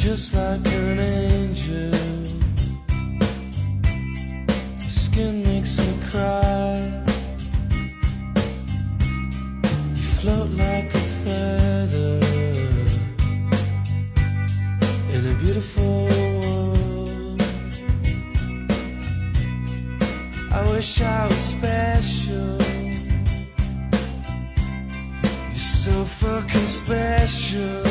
just like an angel. Your skin makes me cry. You float like a feather in a beautiful world. I wish I was special. You're so fucking special.